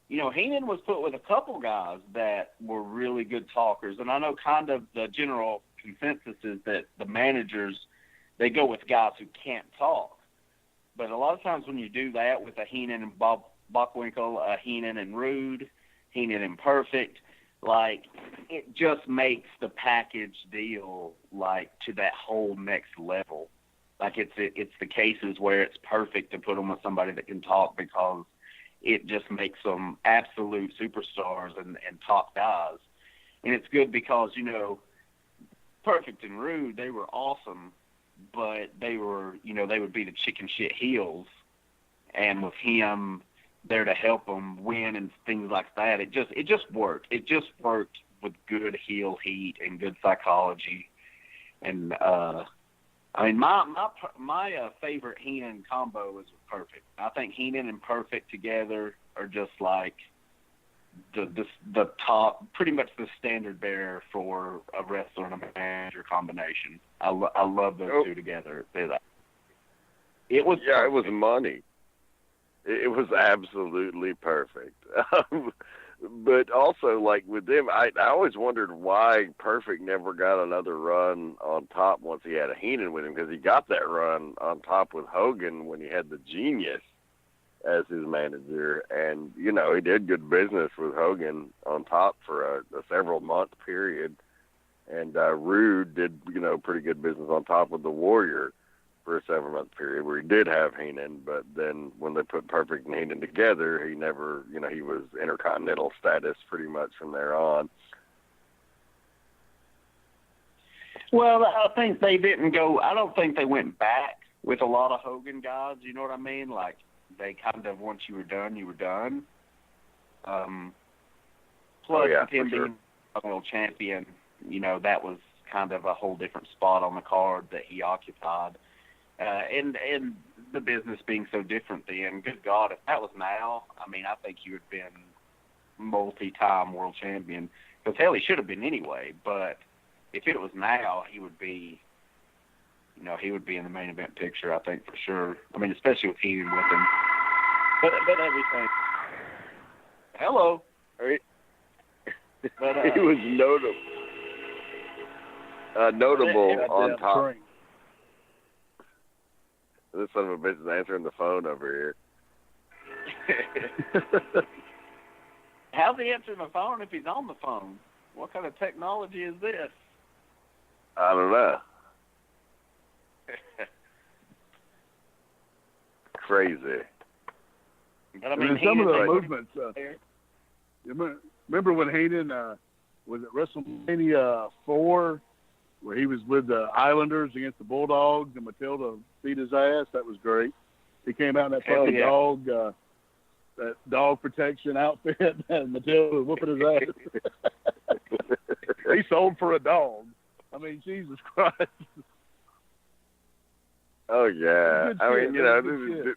Heenan was put with a couple guys that were really good talkers, and I know kind of the general consensus is that the managers, they go with guys who can't talk. But a lot of times when you do that with a Heenan and Bockwinkel, a Heenan and Rude, Heenan and Perfect, like, it just makes the package deal, like, to that whole next level. Like, it's the cases where it's perfect to put them with somebody that can talk, because it just makes them absolute superstars and top guys. And it's good because, Perfect and Rude, they were awesome, but they were, they would be the chicken shit heels. And with him there to help them win and things like that, it just worked. It just worked with good heel heat and good psychology. And, my favorite Heenan combo is with Perfect. I think Heenan and Perfect together are just like the top, pretty much the standard bearer for a wrestler and a manager combination. I love those two together. It was money. It was absolutely perfect. But also, like, with them, I always wondered why Perfect never got another run on top once he had a Heenan with him, because he got that run on top with Hogan when he had the Genius as his manager. And, he did good business with Hogan on top for a several-month period. And Rude did, pretty good business on top with the Warrior for a 7-month period where he did have Heenan, but then when they put Perfect and Heenan together, he never, he was intercontinental status pretty much from there on. Well, I think they didn't go, I don't think they went back with a lot of Hogan guys, you know what I mean? Like, they kind of, once you were done, you were done. Plus, with him being a world champion, that was kind of a whole different spot on the card that he occupied. And the business being so different then, good God, if that was now, I think he would have been multi-time world champion. Because hell, he should have been anyway. But if it was now, he would be, he would be in the main event picture, I think, for sure. Especially with Heenan with him. But everything. Hello. Right. But, he was notable on top. Train. This son of a bitch is answering the phone over here. How's he answering the phone if he's on the phone? What kind of technology is this? I don't know. Crazy. But some of the movements. Remember when Heenan was at WrestleMania 4? Where he was with the Islanders against the Bulldogs and Matilda beat his ass. That was great. He came out in that fucking dog, that dog protection outfit, and Matilda was whooping his ass. He sold for a dog. Jesus Christ. Oh, yeah. Shit.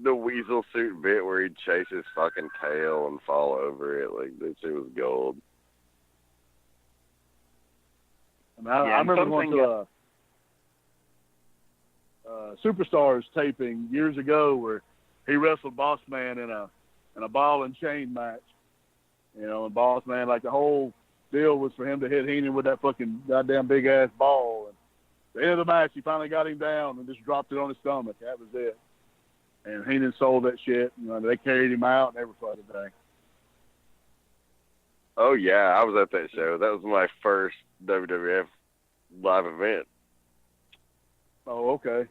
The weasel suit bit where he'd chase his fucking tail and fall over it. Like, this shit was gold. I remember going to a Superstars taping years ago where he wrestled Boss Man in a ball and chain match. And Boss Man, like, the whole deal was for him to hit Heenan with that fucking goddamn big ass ball. And at the end of the match, he finally got him down and just dropped it on his stomach. That was it. And Heenan sold that shit. You know, they carried him out and every fucking thing. Oh, yeah, I was at that show. That was my first WWF live event. Oh, okay.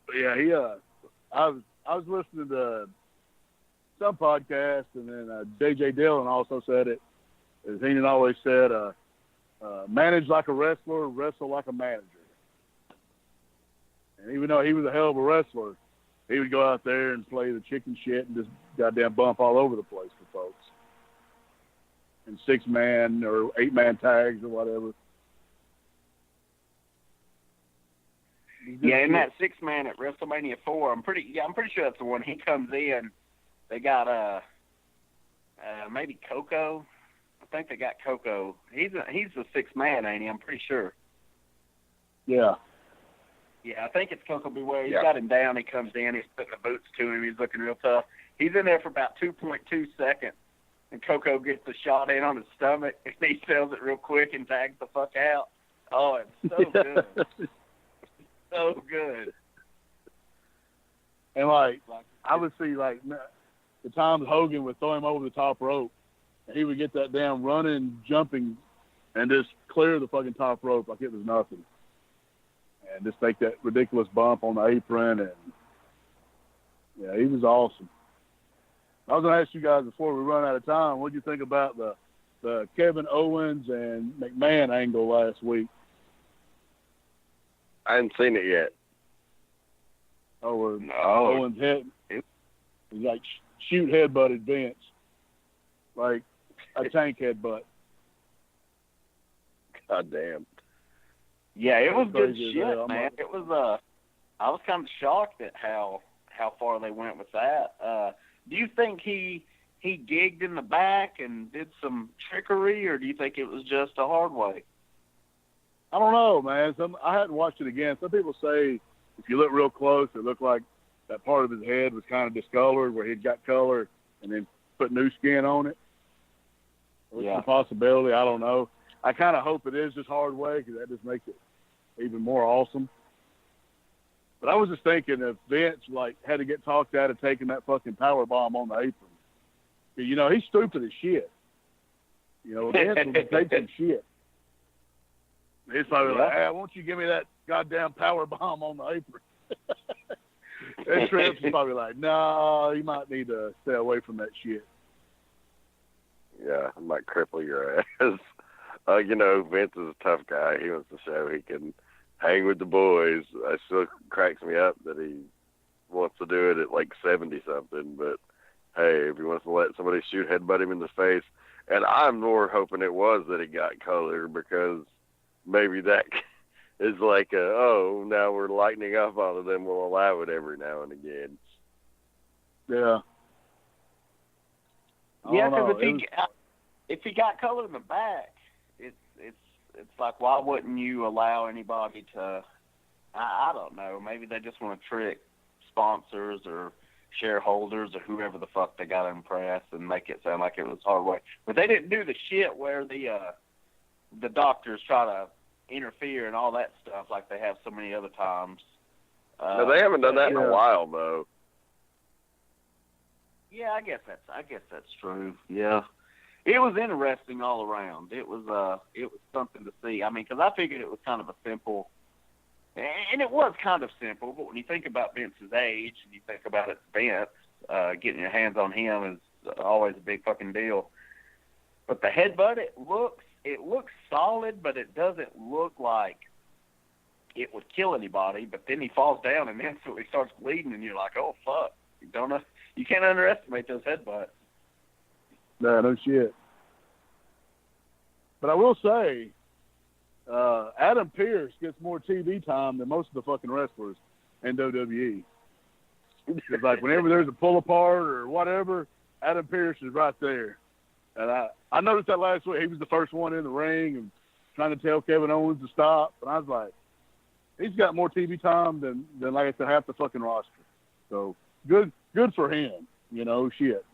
But yeah, I was listening to some podcast, and then J.J. Dillon also said it. As Heenan always said, manage like a wrestler, wrestle like a manager. And even though he was a hell of a wrestler, he would go out there and play the chicken shit and just goddamn bump all over the place for folks. In 6-man or 8-man tags or whatever. Yeah, in that 6-man at WrestleMania 4, I'm pretty sure that's the one. He comes in. They got maybe Coco. I think they got Coco. He's the 6-man, ain't he? I'm pretty sure. Yeah. Yeah, I think it's Coco Beware. He's got him down. He comes in. He's putting the boots to him. He's looking real tough. He's in there for about 2.2 seconds, and Coco gets the shot in on his stomach, and he sells it real quick and tags the fuck out. Oh, it's so good. So good. And, I would see, the times Hogan would throw him over the top rope, and he would get that damn running, jumping, and just clear the fucking top rope like it was nothing. And just take that ridiculous bump on the apron, and, yeah, he was awesome. I was going to ask you guys before we run out of time, what did you think about the Kevin Owens and McMahon angle last week? I hadn't seen it yet. Oh, No. Owens he's like shoot headbutted Vince, like a tank headbutt. God damn. Yeah, it was good Crazy as shit, hell. man. It was I was kind of shocked at how far they went with that. Do you think he gigged in the back and did some trickery, or do you think it was just a hard way? I don't know, man. I hadn't watched it again. Some people say if you look real close, it looked like that part of his head was kind of discolored, where he'd got color and then put new skin on it. Which is a possibility. I don't know. I kind of hope it is just hard way, because that just makes it even more awesome. But I was just thinking if Vince had to get talked out of taking that fucking power bomb on the apron. You know, he's stupid as shit. You know, Vince will take some shit. He's probably like, hey, won't you give me that goddamn power bomb on the apron? And Trips is probably like, no, you might need to stay away from that shit. Yeah, I might cripple your ass. You know, Vince is a tough guy. He wants to show he can hang with the boys. It still cracks me up that he wants to do it at 70-something. But, hey, if he wants to let somebody headbutt him in the face. And I'm more hoping it was that he got color, because maybe that is now we're lightening up all of them. We'll allow it every now and again. Yeah. Yeah, because if he got color in the back, it's like, why wouldn't you allow anybody to? I don't know. Maybe they just want to trick sponsors or shareholders or whoever the fuck they got to impress and make it sound like it was hard way. But they didn't do the shit where the doctors try to interfere and all that stuff like they have so many other times. No, they haven't done that in a while, though. Yeah, I guess that's true. Yeah, it was interesting all around. It was something to see. I mean, because I figured it was kind of a simple, and it was kind of simple. But when you think about Vince's age and you think about it, Vince, getting your hands on him is always a big fucking deal. But the headbutt, it looks solid, but it doesn't look like it would kill anybody. But then he falls down and instantly starts bleeding, and you're like, oh fuck, you can't underestimate those headbutts. No shit. But I will say, Adam Pearce gets more TV time than most of the fucking wrestlers in WWE. Because whenever there's a pull apart or whatever, Adam Pearce is right there. And I noticed that last week. He was the first one in the ring and trying to tell Kevin Owens to stop. And I was like, he's got more TV time than like I said, half the fucking roster. So good for him. You know, shit.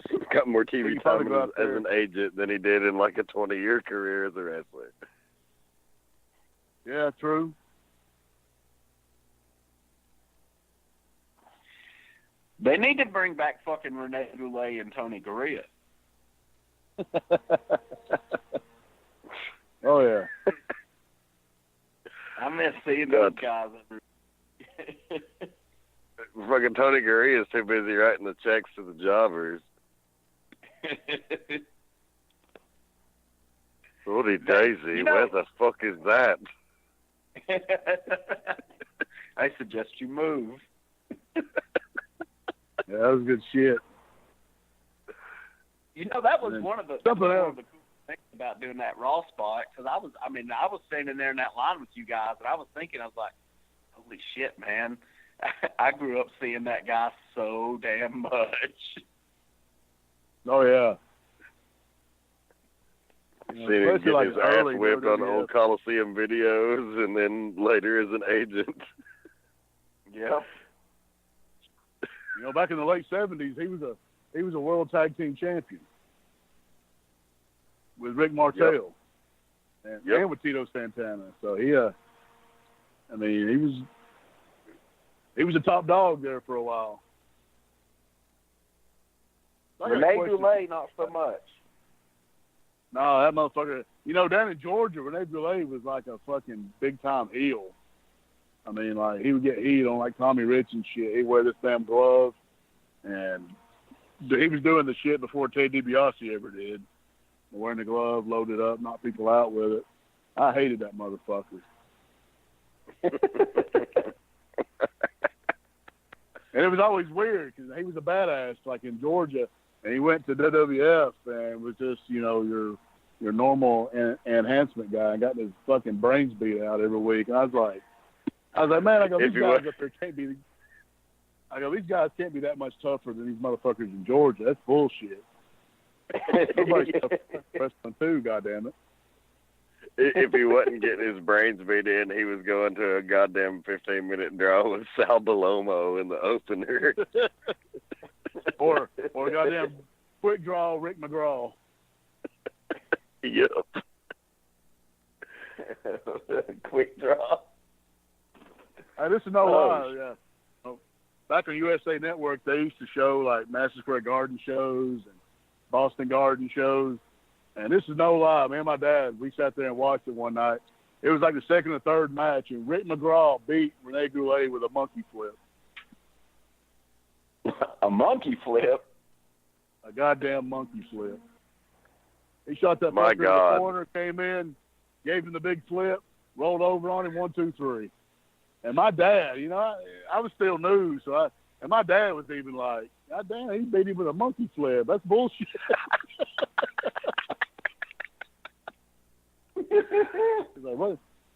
He's got more TV time as an agent than he did in a 20-year career as a wrestler. Yeah, true. They need to bring back fucking Rene Goulet and Tony Garea. Oh yeah. I miss seeing those guys. Fucking Tony Garea is too busy writing the checks to the jobbers. Holy Daisy, where the fuck is that? I suggest you move. Yeah, that was good shit. You know, that was one of the something cool else things about doing that Raw spot, because I was standing there in that line with you guys, and I was thinking, I was like, holy shit, man. I grew up seeing that guy so damn much. Oh, yeah. Seen him get his ass whipped on old Coliseum videos, and then later as an agent. Yep. You know, back in the late 70s, he was a world tag team champion with Rick Martel and with Tito Santana. So he was a top dog there for a while. Rene Goulet, not so much. No, that motherfucker. You know, down in Georgia, Rene Goulet was like a fucking big time heel. I mean, like, he would get heat on like Tommy Rich and shit. He'd wear this damn glove, and he was doing the shit before Ted DiBiase ever did. Wearing the glove, loaded up, knock people out with it. I hated that motherfucker. And it was always weird because he was a badass, like in Georgia, and he went to WWF and was just, you know, your normal enhancement guy, and got his fucking brains beat out every week. And I was like, man, I go, these guys up there can't be. I go, these guys can't be that much tougher than these motherfuckers in Georgia. That's bullshit. Somebody's tough wrestling too, goddammit. If he wasn't getting his brains beat in, he was going to a goddamn 15-minute draw with Sal Balomo in the opener. or goddamn quick draw Rick McGraw. Yep. Quick draw. Hey, this is no lie, yeah. Back on USA Network, they used to show like Madison Square Garden shows and Boston Garden shows. And this is no lie. Me and my dad, we sat there and watched it one night. It was like the second or third match, and Rick McGraw beat Rene Goulet with a monkey flip. A monkey flip? A goddamn monkey flip. He shot that fucker in the corner, came in, gave him the big flip, rolled over on him, 1, 2, 3. And my dad, you know, I was still new, and my dad was even like, God damn, he beat him with a monkey flip. That's bullshit.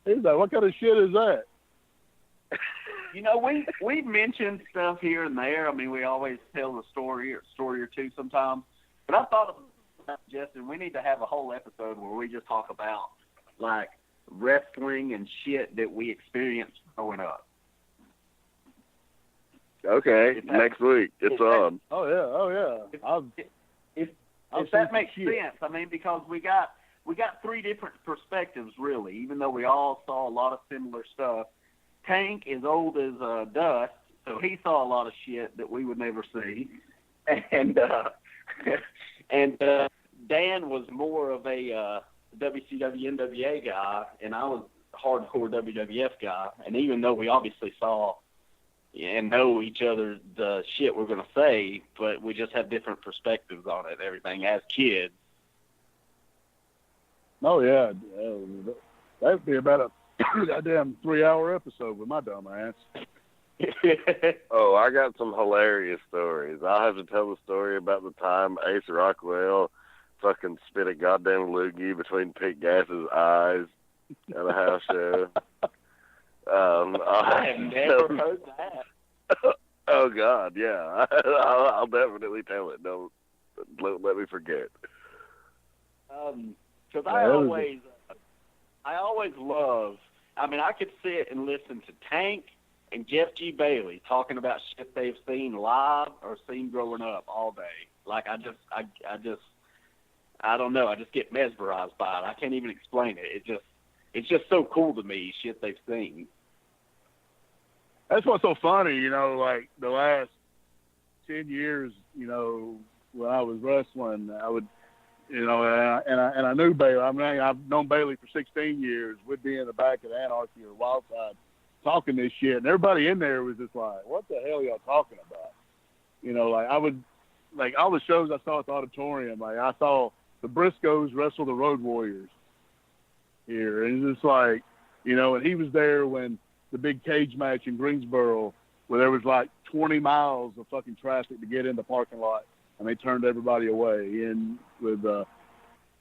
He's like, what kind of shit is that? You know, we mentioned stuff here and there. I mean, we always tell a story or two sometimes. But I thought about Justin, we need to have a whole episode where we just talk about like wrestling and shit that we experienced growing up. Okay, next week it's on. Oh yeah. If that makes sense, I mean, because we got 3 different perspectives, really, even though we all saw a lot of similar stuff. Tank is old as dust, so he saw a lot of shit that we would never see. And Dan was more of a WCW, NWA guy, and I was a hardcore WWF guy. And even though we obviously saw and know each other the shit we're going to say, but we just have different perspectives on it, everything, as kids. Oh, yeah. That'd be about a goddamn 3-hour episode with my dumb ass. Oh, I got some hilarious stories. I'll have to tell the story about the time Ace Rockwell fucking spit a goddamn loogie between Pete Gass's eyes at a house show. I have never heard that. Oh, God, yeah. I'll definitely tell it. Don't let me forget. Because I always love, I mean, I could sit and listen to Tank and Jeff G. Bailey talking about shit they've seen live or seen growing up all day. Like, I don't know. I just get mesmerized by it. I can't even explain it. It's just so cool to me, shit they've seen. That's what's so funny, you know, like the last 10 years, you know, when I was wrestling, I would, you know, and I knew Bailey. I mean, I've known Bailey for 16 years. We'd be in the back of Anarchy or Wildside talking this shit, and everybody in there was just like, what the hell are y'all talking about? You know, like I would, like all the shows I saw at the auditorium, like I saw the Briscoes wrestle the Road Warriors here, and it's just like, you know, and he was there when the big cage match in Greensboro, where there was like 20 miles of fucking traffic to get in the parking lot, and they turned everybody away. And with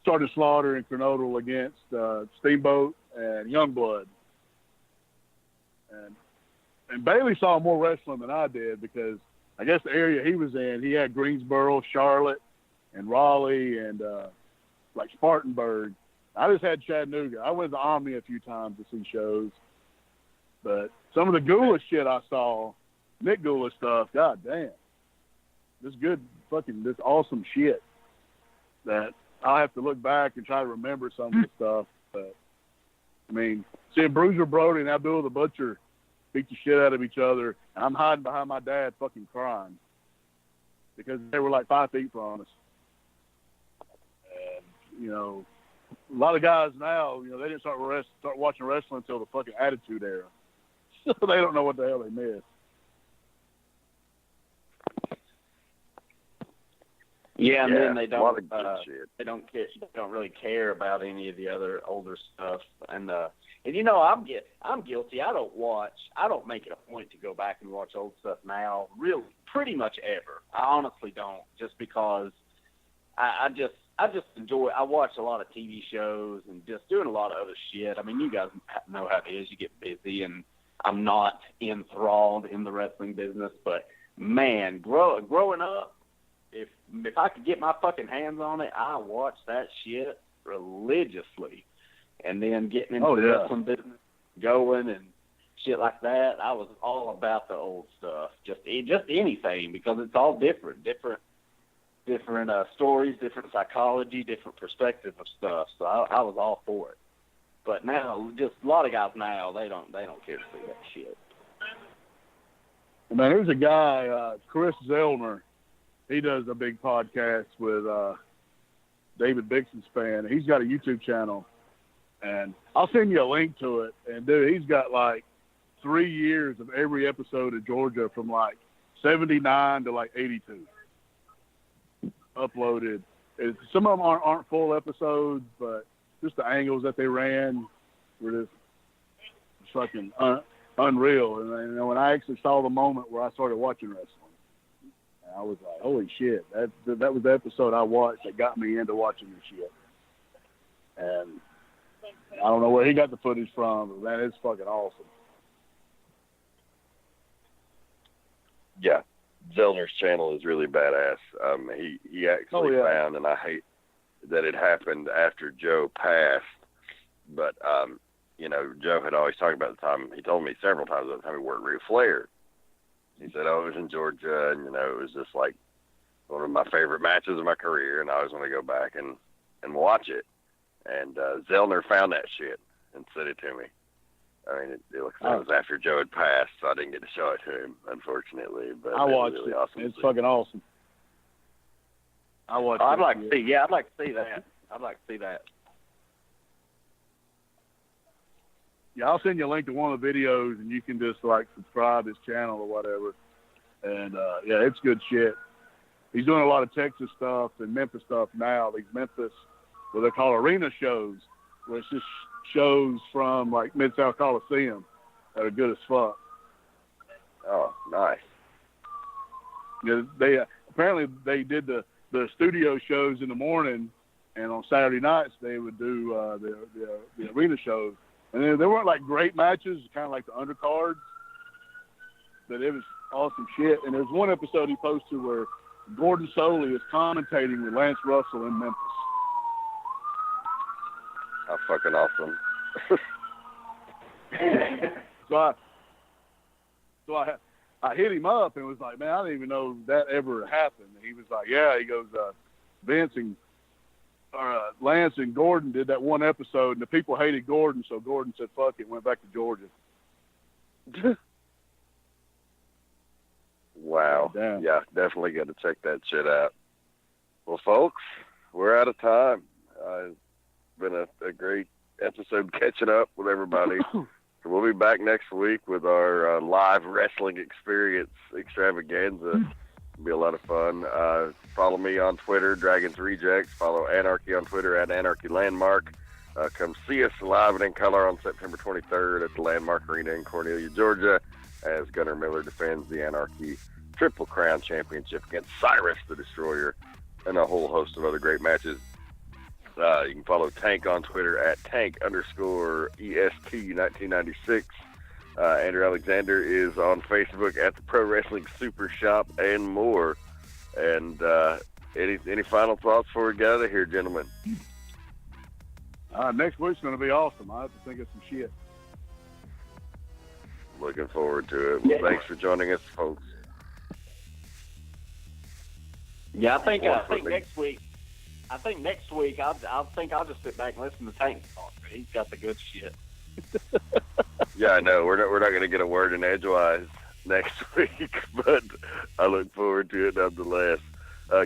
Sergeant Slaughter and Kernodle against Steamboat and Youngblood. And Bailey saw more wrestling than I did because I guess the area he was in, he had Greensboro, Charlotte, and Raleigh, and like Spartanburg. I just had Chattanooga. I went to Omni a few times to see shows. But some of the Gula shit I saw, Nick Gula stuff, god damn. This good fucking, this awesome shit that I'll have to look back and try to remember some of the stuff. But, I mean, seeing Bruiser Brody and Abdullah the Butcher beat the shit out of each other, and I'm hiding behind my dad fucking crying because they were like 5 feet from us. And, you know, a lot of guys now, you know, they didn't start watching wrestling until the fucking Attitude Era. So they don't know what the hell they missed. Yeah, and then they a lot don't of good shit. they don't really care about any of the other older stuff. And you know, I'm guilty. I don't make it a point to go back and watch old stuff now, really pretty much ever. I honestly don't, just because I just enjoy. I watch a lot of TV shows and just doing a lot of other shit. I mean, you guys know how it is. You get busy, and I'm not enthralled in the wrestling business. But man, growing up, if I could get my fucking hands on it, I watched that shit religiously. And then getting into the wrestling business, going and shit like that, I was all about the old stuff. Just anything, because it's all different stories, different psychology, different perspective of stuff. So I was all for it. But now, just a lot of guys now, they don't care to see that shit. Man, there's a guy, Chris Zellner. He does a big podcast with David Bixenspan fan. He's got a YouTube channel, and I'll send you a link to it. And dude, he's got like 3 years of every episode of Georgia from like 79 to like 82 uploaded. Some of them aren't full episodes, but just the angles that they ran were just fucking unreal. And you know, when I actually saw the moment where I started watching wrestling, I was like, holy shit, that was the episode I watched that got me into watching this shit. And I don't know where he got the footage from, but man, it's fucking awesome. Yeah, Zellner's channel is really badass. He actually found, and I hate that it happened after Joe passed, but you know, Joe had always talked about the time, he told me several times about the time he worked Ric Flair. He said, oh, it was in Georgia, and, you know, it was just like one of my favorite matches of my career, and I always want to go back and watch it. And Zellner found that shit and sent it to me. I mean, it looks like it was after Joe had passed, so I didn't get to show it to him, unfortunately. But I watched really it. Awesome it's fucking awesome. I'd like to see that. I'd like to see that. Yeah, I'll send you a link to one of the videos, and you can just like subscribe to his channel or whatever. And yeah, it's good shit. He's doing a lot of Texas stuff and Memphis stuff now. These Memphis, what they call arena shows, where it's just shows from like Mid-South Coliseum that are good as fuck. Oh, nice. Yeah, they apparently they did the studio shows in the morning, and on Saturday nights they would do the arena shows. And they weren't like great matches, kind of like the undercards, but it was awesome shit. And there's one episode he posted where Gordon Soley is commentating with Lance Russell in Memphis. How fucking awesome. So I hit him up and was like, man, I didn't even know that ever happened. And he was like, yeah. He goes, Vince and Lance and Gordon did that one episode, and the people hated Gordon, so Gordon said, fuck it, went back to Georgia. Wow. Damn. Yeah, definitely got to check that shit out. Well, folks, we're out of time. It's been a great episode catching up with everybody. So we'll be back next week with our live wrestling experience extravaganza. It'll be a lot of fun. Follow me on Twitter, Dragons Rejects. Follow Anarchy on Twitter at Anarchy Landmark. Come see us live and in color on September 23rd at the Landmark Arena in Cornelia, Georgia, as Gunnar Miller defends the Anarchy Triple Crown Championship against Cyrus the Destroyer and a whole host of other great matches. You can follow Tank on Twitter at Tank_EST1996. Andrew Alexander is on Facebook at the Pro Wrestling Super Shop and more. And any final thoughts before we get out of here, gentlemen? Next week's going to be awesome. I have to think of some shit. Looking forward to it. Well, thanks for joining us, folks. Yeah, I think next week. I think next week I'll just sit back and listen to Tank talk. He's got the good shit. Yeah, I know. We're not going to get a word in edgewise next week, but I look forward to it nonetheless.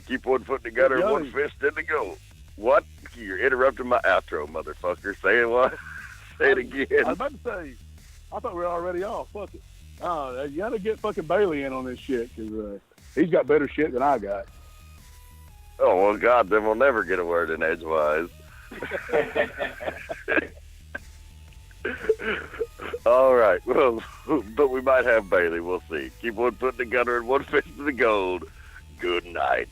Keep one foot in the gutter and one fist in the goal. What? You're interrupting my outro, motherfucker. Say it what? Say it again. I was about to say, I thought we were already off. Fuck it. You got to get fucking Bailey in on this shit because he's got better shit than I got. Oh, well, God, then we'll never get a word in edgewise. All right. Well, but we might have Bailey. We'll see. Keep one foot in the gutter and one fist in the gold. Good night.